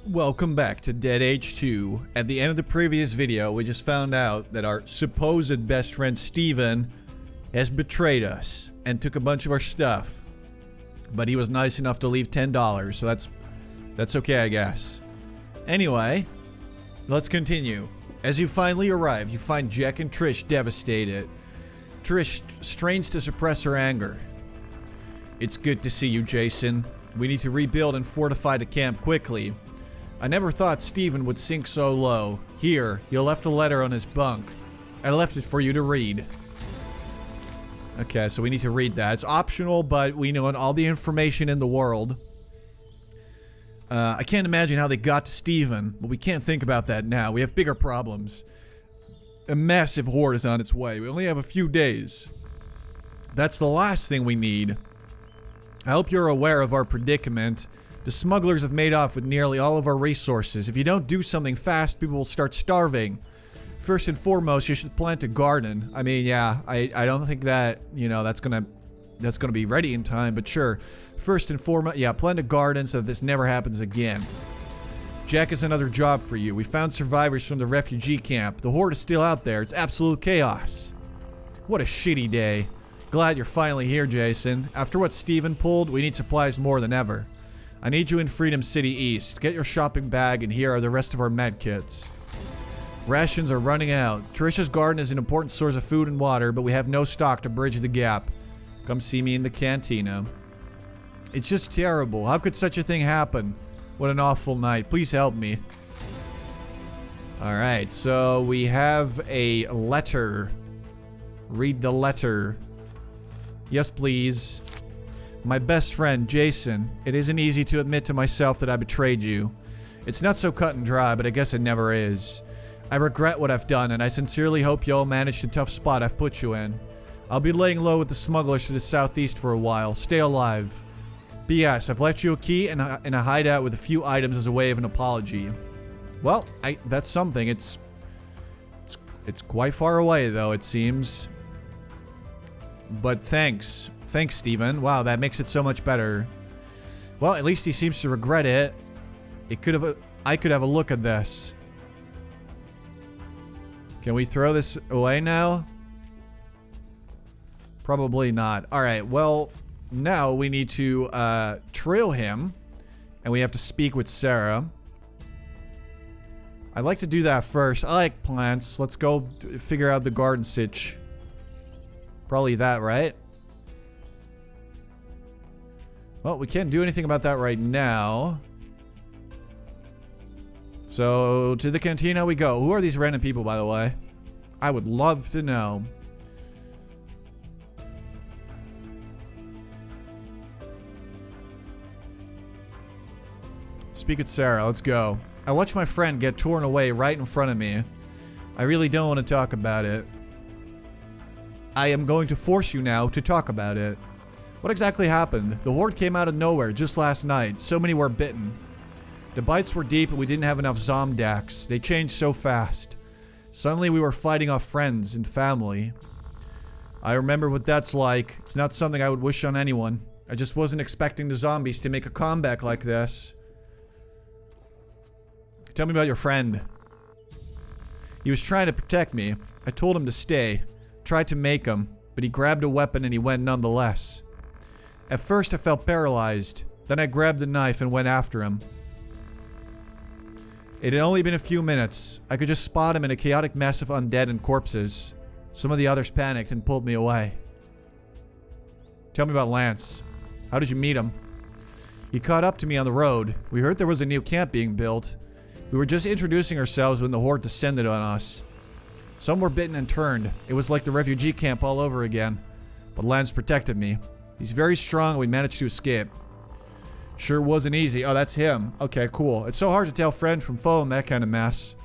Welcome back to Dead Age 2. At the end of the previous video, we just found out that our supposed best friend Steven has betrayed us and took a bunch of our stuff. But he was nice enough to leave $10, so that's okay, I guess. Anyway, let's continue. As you finally arrive, you find Jack and Trish devastated. Trish strains to suppress her anger. It's good to see you, Jason. We need to rebuild and fortify the camp quickly. I never thought Steven would sink so low. Here, you left a letter on his bunk. I left it for you to read. Okay, so we need to read that. It's optional, but we know all the information in the world. I can't imagine how they got to Steven, but we can't think about that now. We have bigger problems. A massive horde is on its way. We only have a few days. That's the last thing we need. I hope you're aware of our predicament. The smugglers have made off with nearly all of our resources. If you don't do something fast, people will start starving. First and foremost, you should plant a garden. I mean, yeah, I don't think that, you know, that's gonna be ready in time, but sure. First and foremost, yeah, plant a garden so that this never happens again. Jack has another job for you. We found survivors from the refugee camp. The horde is still out there. It's absolute chaos. What a shitty day. Glad you're finally here, Jason. After what Steven pulled, we need supplies more than ever. I need you in Freedom City East. Get your shopping bag, and here are the rest of our med kits. Rations are running out. Trisha's garden is an important source of food and water, but we have no stock to bridge the gap. Come see me in the cantina. It's just terrible. How could such a thing happen? What an awful night. Please help me. Alright, so we have a letter. Read the letter. Yes, please. My best friend, Jason. It isn't easy to admit to myself that I betrayed you. It's not so cut and dry, but I guess it never is. I regret what I've done, and I sincerely hope you'll manage the tough spot I've put you in. I'll be laying low with the smugglers to the southeast for a while. Stay alive. P.S. I've left you a key and a hideout with a few items as a way of an apology. Well, that's something. It's quite far away, though, it seems. But thanks. Thanks, Steven. Wow, that makes it so much better. Well, at least he seems to regret it. I could have a look at this. Can we throw this away now? Probably not. Alright, well, now we need to trail him. And we have to speak with Sarah. I'd like to do that first. I like plants. Let's go figure out the garden sitch. Probably that, right? Well, we can't do anything about that right now. So, to the cantina we go. Who are these random people, by the way? I would love to know. Speak with Sarah. Let's go. I watched my friend get torn away right in front of me. I really don't want to talk about it. I am going to force you now to talk about it. What exactly happened? The horde came out of nowhere just last night. So many were bitten. The bites were deep and we didn't have enough Zomdax. They changed so fast. Suddenly we were fighting off friends and family. I remember what that's like. It's not something I would wish on anyone. I just wasn't expecting the zombies to make a comeback like this. Tell me about your friend. He was trying to protect me. I told him to stay. Tried to make him, but he grabbed a weapon and he went nonetheless. At first I felt paralyzed. Then I grabbed the knife and went after him. It had only been a few minutes. I could just spot him in a chaotic mess of undead and corpses. Some of the others panicked and pulled me away. Tell me about Lance. How did you meet him? He caught up to me on the road. We heard there was a new camp being built. We were just introducing ourselves when the horde descended on us. Some were bitten and turned. It was like the refugee camp all over again. But Lance protected me. He's very strong and we managed to escape. Sure wasn't easy. Oh, that's him. Okay, cool. It's so hard to tell friend from foe in that kind of mess.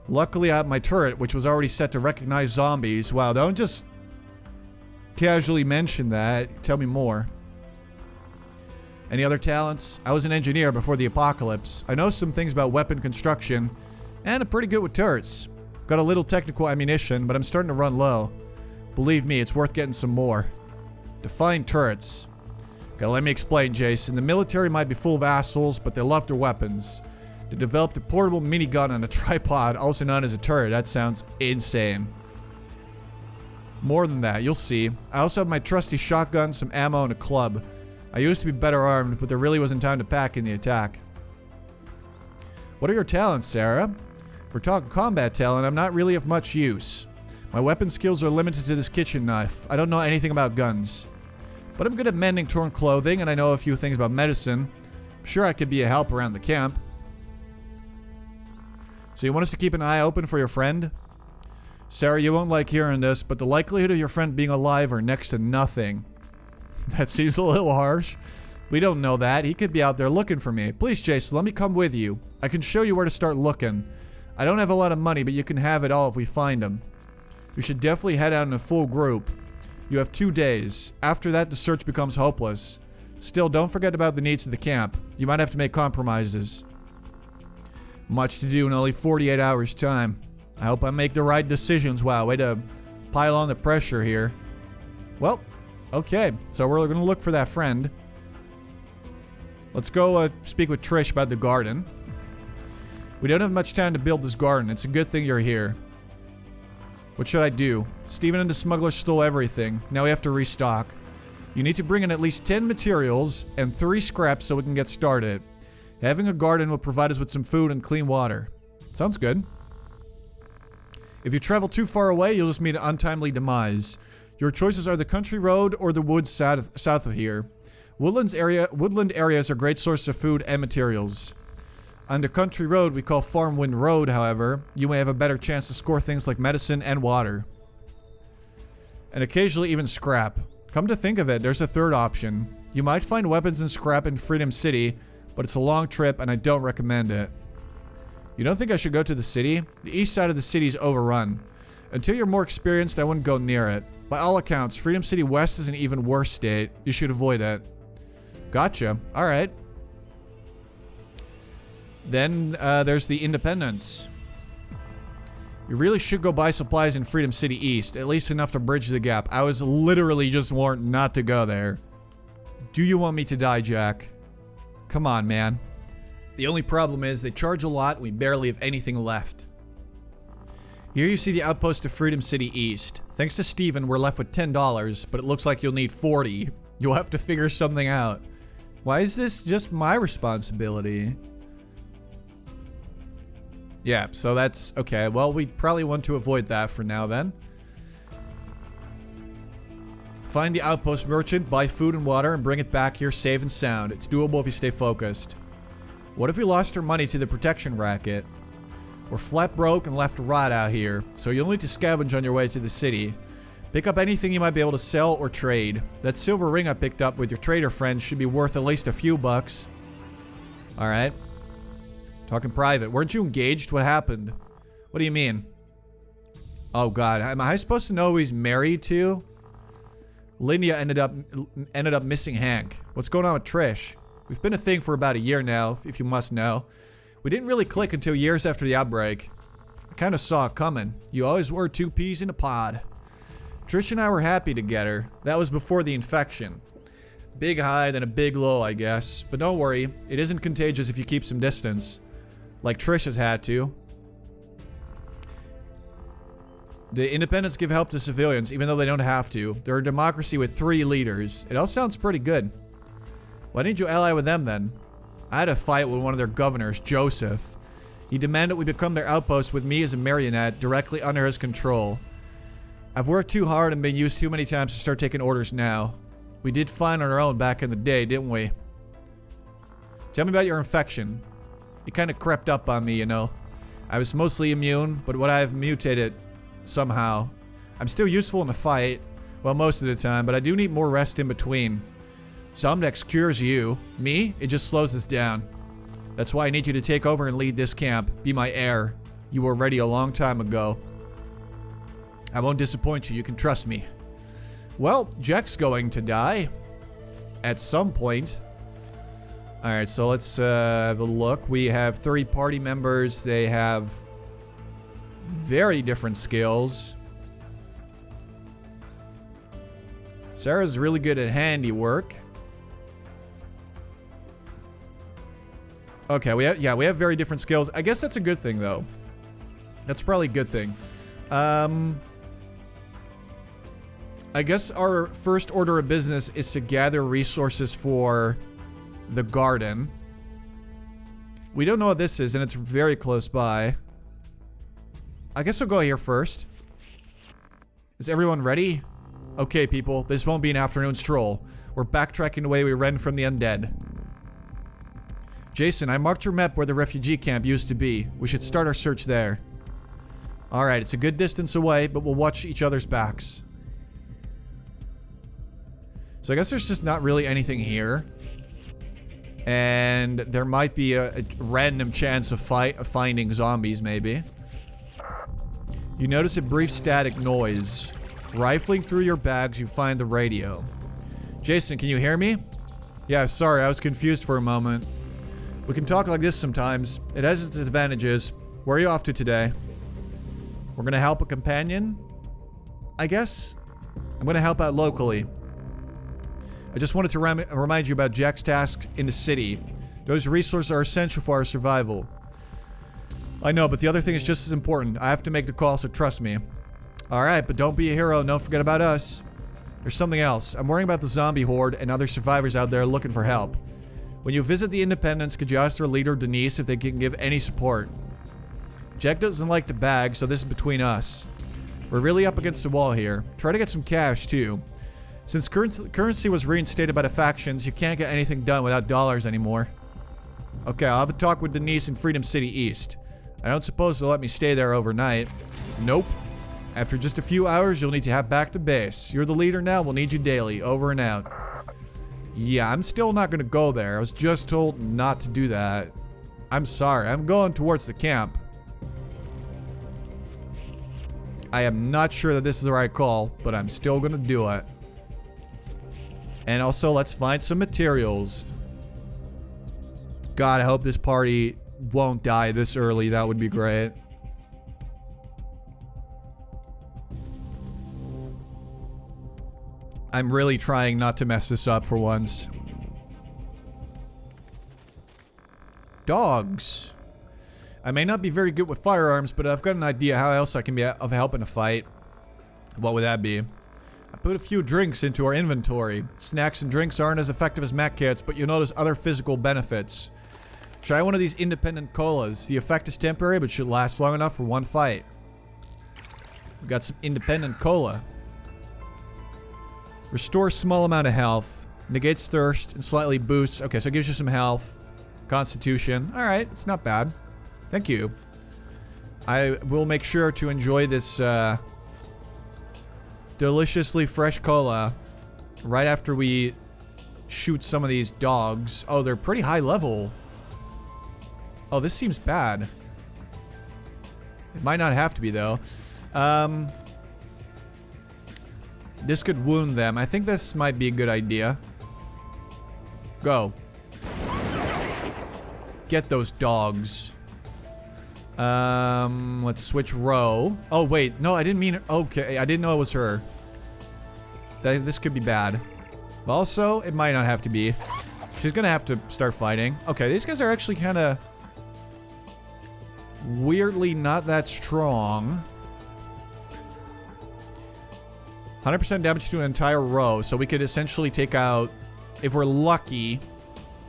Luckily I had my turret, which was already set to recognize zombies. Wow, don't just casually mention that. Tell me more. Any other talents? I was an engineer before the apocalypse. I know some things about weapon construction, and I'm pretty good with turrets. Got a little technical ammunition, but I'm starting to run low. Believe me, it's worth getting some more. Define turrets. Okay, let me explain, Jason. The military might be full of assholes, but they love their weapons. They developed a portable minigun on a tripod, also known as a turret. That sounds insane. More than that, you'll see. I also have my trusty shotgun, some ammo, and a club. I used to be better armed, but there really wasn't time to pack in the attack. What are your talents, Sarah? If we're talking combat talent, I'm not really of much use. My weapon skills are limited to this kitchen knife. I don't know anything about guns. But I'm good at mending torn clothing, and I know a few things about medicine. I'm sure I could be a help around the camp. So you want us to keep an eye open for your friend? Sarah, you won't like hearing this, but the likelihood of your friend being alive are next to nothing. That seems a little harsh. We don't know that. He could be out there looking for me. Please, Jason, let me come with you. I can show you where to start looking. I don't have a lot of money, but you can have it all if we find him. You should definitely head out in a full group. You have 2 days. After that, the search becomes hopeless. Still, don't forget about the needs of the camp. You might have to make compromises. Much to do in only 48 hours' time. I hope I make the right decisions. Wow, way to pile on the pressure here. Well, okay. So we're going to look for that friend. Let's go speak with Trish about the garden. We don't have much time to build this garden. It's a good thing you're here. What should I do? Steven and the smuggler stole everything. Now we have to restock. You need to bring in at least 10 materials and 3 scraps so we can get started. Having a garden will provide us with some food and clean water. Sounds good. If you travel too far away, you'll just meet an untimely demise. Your choices are the country road or the woods south of here. Woodland areas are great sources of food and materials. On the country road we call Farmwind Road, however, you may have a better chance to score things like medicine and water. And occasionally even scrap. Come to think of it, there's a third option. You might find weapons and scrap in Freedom City, but it's a long trip and I don't recommend it. You don't think I should go to the city? The east side of the city is overrun. Until you're more experienced, I wouldn't go near it. By all accounts, Freedom City West is an even worse state. You should avoid it. Gotcha. Alright. Then there's the Independence. You really should go buy supplies in Freedom City East. At least enough to bridge the gap. I was literally just warned not to go there. Do you want me to die, Jack? Come on, man. The only problem is they charge a lot and we barely have anything left. Here you see the outpost of Freedom City East. Thanks to Steven, we're left with $10, but it looks like you'll need 40. You'll have to figure something out. Why is this just my responsibility? Yeah, so that's okay. Well, we probably want to avoid that for now then. Find the outpost merchant, buy food and water, and bring it back here safe and sound. It's doable if you stay focused. What if we lost our money to the protection racket? We're flat broke and left to rot out here, so you'll need to scavenge on your way to the city. Pick up anything you might be able to sell or trade. That silver ring I picked up with your trader friend should be worth at least a few bucks. Alright. Talking private. Weren't you engaged? What happened? What do you mean? Oh god, am I supposed to know who he's married to? Lydia ended up missing Hank. What's going on with Trish? We've been a thing for about a year now, if you must know. We didn't really click until years after the outbreak. I kind of saw it coming. You always were 2 peas in a pod. Trish and I were happy together. That was before the infection. Big high, then a big low, I guess. But don't worry, it isn't contagious if you keep some distance. Like Trish has had to. The Independents give help to civilians, even though they don't have to. They're a democracy with 3 leaders. It all sounds pretty good. Why didn't you ally with them then? I had a fight with one of their governors, Joseph. He demanded we become their outpost with me as a marionette, directly under his control. I've worked too hard and been used too many times to start taking orders now. We did fine on our own back in the day, didn't we? Tell me about your infection. It kind of crept up on me, you know. I was mostly immune, but what I've mutated somehow. I'm still useful in the fight, well, most of the time, but I do need more rest in between. Somdex cures you. Me? It just slows us down. That's why I need you to take over and lead this camp. Be my heir. You were ready a long time ago. I won't disappoint you. You can trust me. Well, Jack's going to die. At some point. Alright, so let's have a look. We have 3 party members. They have very different skills. Sarah's really good at handiwork. Okay, we have very different skills. I guess that's a good thing, though. That's probably a good thing. I guess our first order of business is to gather resources for the garden. We don't know what this is, and it's very close by. I guess we'll go here first. Is everyone ready? Okay, people, this won't be an afternoon stroll. We're backtracking the way we ran from the undead. Jason, I marked your map where the refugee camp used to be. We should start our search there. Alright, it's a good distance away, but we'll watch each other's backs. So I guess there's just not really anything here. And there might be a random chance of finding zombies, maybe. You notice a brief static noise. Rifling through your bags, you find the radio. Jason, can you hear me? Yeah, sorry, I was confused for a moment. We can talk like this sometimes. It has its advantages. Where are you off to today? We're gonna help a companion? I guess? I'm gonna help out locally. I just wanted to remind you about Jack's tasks in the city. Those resources are essential for our survival. I know, but the other thing is just as important. I have to make the call, so trust me. Alright, but don't be a hero. Don't forget about us. There's something else. I'm worrying about the zombie horde and other survivors out there looking for help. When you visit the Independents, could you ask their leader, Denise, if they can give any support? Jack doesn't like the bag, so this is between us. We're really up against the wall here. Try to get some cash, too. Since currency was reinstated by the factions, you can't get anything done without dollars anymore. Okay, I'll have a talk with Denise in Freedom City East. I don't suppose they'll let me stay there overnight. Nope. After just a few hours, you'll need to head back to base. You're the leader now, we'll need you daily. Over and out. Yeah, I'm still not gonna go there. I was just told not to do that. I'm sorry, I'm going towards the camp. I am not sure that this is the right call, but I'm still gonna do it. And also, let's find some materials. God, I hope this party won't die this early. That would be great. I'm really trying not to mess this up for once. Dogs. I may not be very good with firearms, but I've got an idea how else I can be of help in a fight. What would that be? I put a few drinks into our inventory. Snacks and drinks aren't as effective as mech kits, but you'll notice other physical benefits. Try one of these independent colas. The effect is temporary, but should last long enough for one fight. We've got some independent cola. Restores small amount of health. Negates thirst and slightly boosts. Okay, so it gives you some health. Constitution. Alright, it's not bad. Thank you. I will make sure to enjoy this deliciously fresh cola right after we shoot some of these dogs. Oh, they're pretty high level. Oh, this seems bad. It might not have to be, though. This could wound them. I think this might be a good idea. Go. Get those dogs. Let's switch row. Oh, wait. No, I didn't mean... Okay, I didn't know it was her. This could be bad. But also, it might not have to be. She's gonna have to start fighting. Okay, these guys are actually kind of... weirdly not that strong. 100% damage to an entire row. So we could essentially take out, if we're lucky,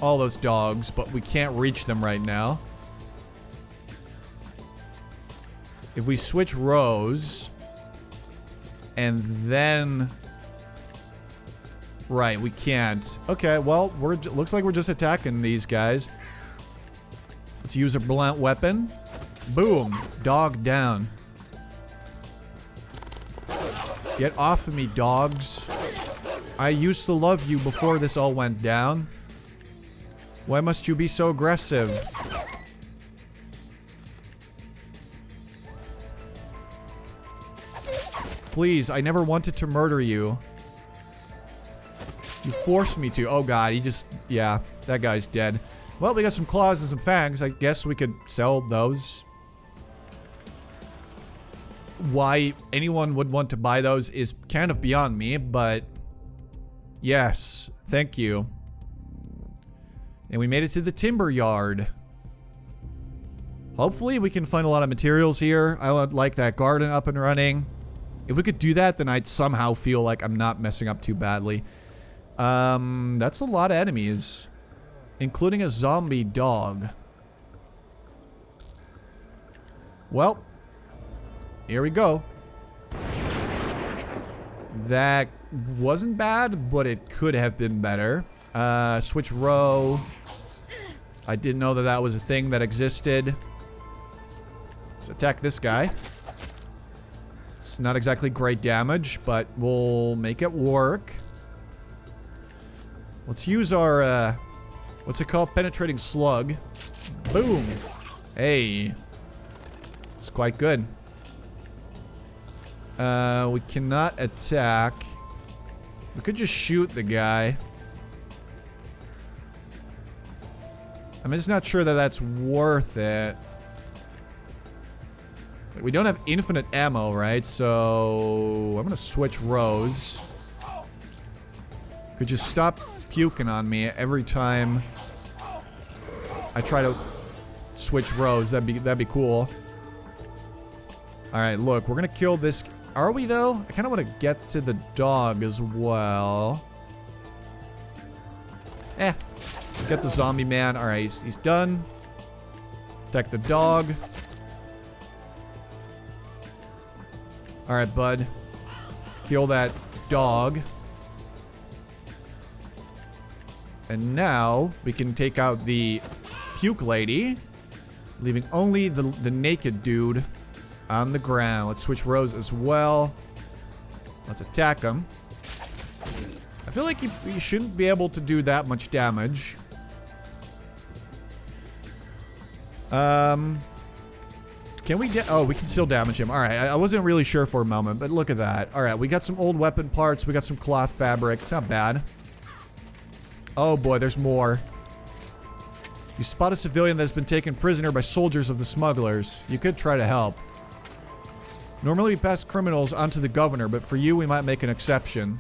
all those dogs. But we can't reach them right now. If we switch rows, and then... Right, we can't. Okay, well, looks like we're just attacking these guys. Let's use a blunt weapon. Boom. Dog down. Get off of me, dogs. I used to love you before this all went down. Why must you be so aggressive? Please, I never wanted to murder you. You forced me to. Oh god, he just... Yeah, that guy's dead. Well, we got some claws and some fangs. I guess we could sell those. Why anyone would want to buy those is kind of beyond me, but... Yes, thank you. And we made it to the timber yard. Hopefully we can find a lot of materials here. I would like that garden up and running. If we could do that, then I'd somehow feel like I'm not messing up too badly. That's a lot of enemies, including a zombie dog. Well, here we go. That wasn't bad, but it could have been better. Switch row. I didn't know that that was a thing that existed. Let's attack this guy. It's not exactly great damage, but we'll make it work. Let's use our, what's it called? Penetrating slug. Boom. Hey. It's quite good. We cannot attack. We could just shoot the guy. I'm just not sure that that's worth it. We don't have infinite ammo, right? So I'm gonna switch rows. Could you stop puking on me every time I try to switch rows? That'd be cool. All right, look, we're gonna kill this. Are we though? I kind of want to get to the dog as well. Get the zombie man. All right, he's done. Attack the dog. All right, bud. Kill that dog. And now we can take out the puke lady, leaving only the naked dude on the ground. Let's switch rows as well. Let's attack him. I feel like he shouldn't be able to do that much damage. Can we get... Oh, we can still damage him. Alright, I wasn't really sure for a moment, but look at that. Alright, we got some old weapon parts. We got some cloth fabric. It's not bad. Oh boy, there's more. You spot a civilian that's been taken prisoner by soldiers of the smugglers. You could try to help. Normally we pass criminals onto the governor, but for you we might make an exception.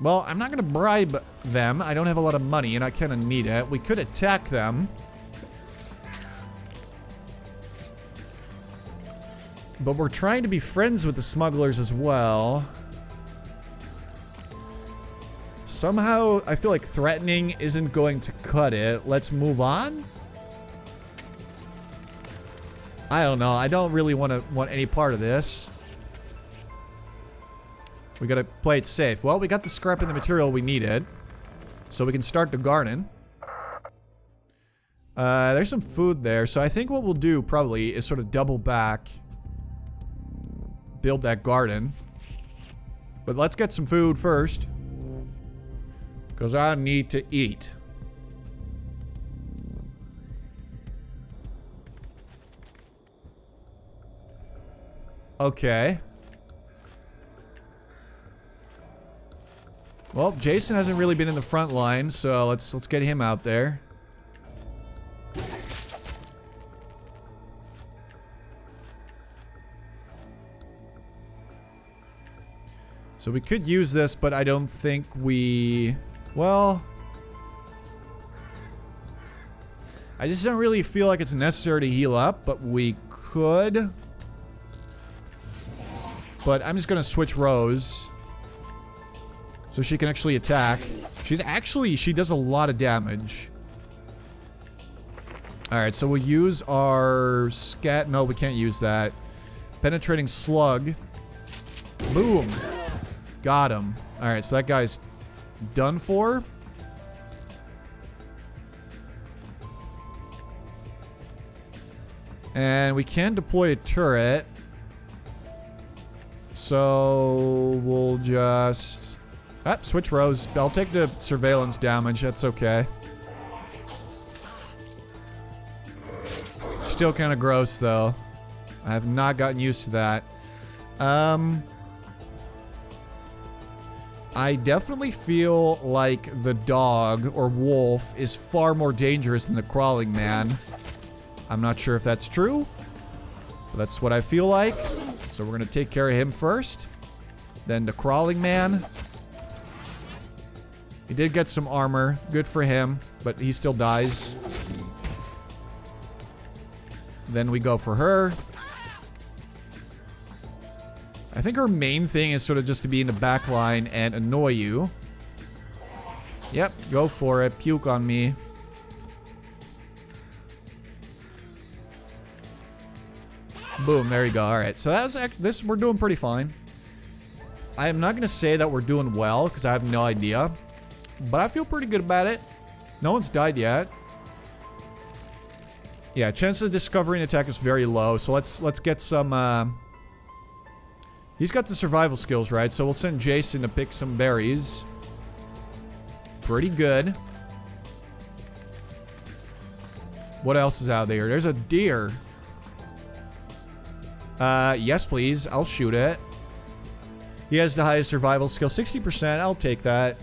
Well, I'm not going to bribe them. I don't have a lot of money and I kind of need it. We could attack them. But we're trying to be friends with the smugglers as well. Somehow, I feel like threatening isn't going to cut it. Let's move on. I don't know. I don't really want any part of this. We gotta play it safe. Well, we got the scrap and the material we needed. So we can start the garden. There's some food there. So I think what we'll do probably is sort of double back. Build that garden. But let's get some food first. Because I need to eat. Okay. Well, Jason hasn't really been in the front line, so let's get him out there. So we could use this, but I don't think we... Well... I just don't really feel like it's necessary to heal up, but we could. But I'm just gonna switch rows. So she can actually attack. She does a lot of damage. Alright, so we'll use our scat... No, we can't use that. Penetrating slug. Boom. Got him. Alright, so that guy's done for. And we can deploy a turret. So we'll just... switch rows. I'll take the surveillance damage. That's okay. Still kind of gross, though. I have not gotten used to that. I definitely feel like the dog, or wolf, is far more dangerous than the crawling man. I'm not sure if that's true, but that's what I feel like. So we're going to take care of him first. Then the crawling man. He did get some armor. Good for him, but he still dies. Then we go for her. I think her main thing is sort of just to be in the back line and annoy you. Yep, go for it. Puke on me. Boom, there you go. Alright, so that was this. We're doing pretty fine. I am not going to say that we're doing well, because I have no idea. But I feel pretty good about it. No one's died yet. Yeah, chance of discovering attack is very low, so let's get some, he's got the survival skills, right? So we'll send Jason to pick some berries. Pretty good. What else is out there? There's a deer. Yes, please. I'll shoot it. He has the highest survival skill. 60%. I'll take that.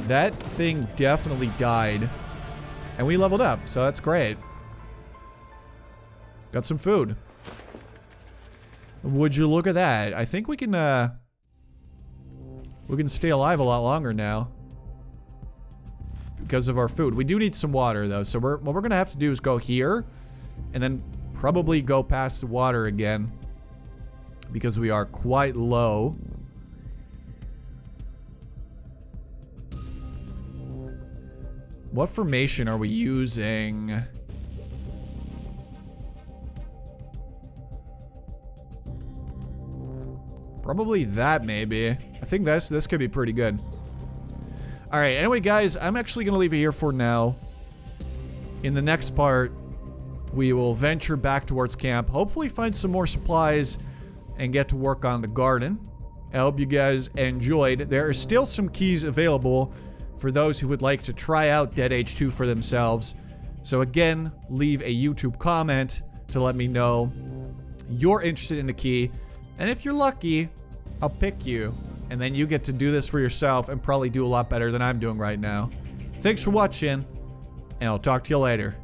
That thing definitely died. And we leveled up, so that's great. Got some food. Would you look at that? I think we can stay alive a lot longer now. Because of our food. We do need some water, though. So what we're going to have to do is go here. And then probably go past the water again. Because we are quite low. What formation are we using? Probably that, maybe. I think this could be pretty good. Alright, anyway, guys, I'm actually going to leave it here for now. In the next part, we will venture back towards camp. Hopefully find some more supplies and get to work on the garden. I hope you guys enjoyed. There are still some keys available for those who would like to try out Dead Age 2 for themselves. So again, leave a YouTube comment to let me know you're interested in the key. And if you're lucky, I'll pick you. And then you get to do this for yourself and probably do a lot better than I'm doing right now. Thanks for watching, and I'll talk to you later.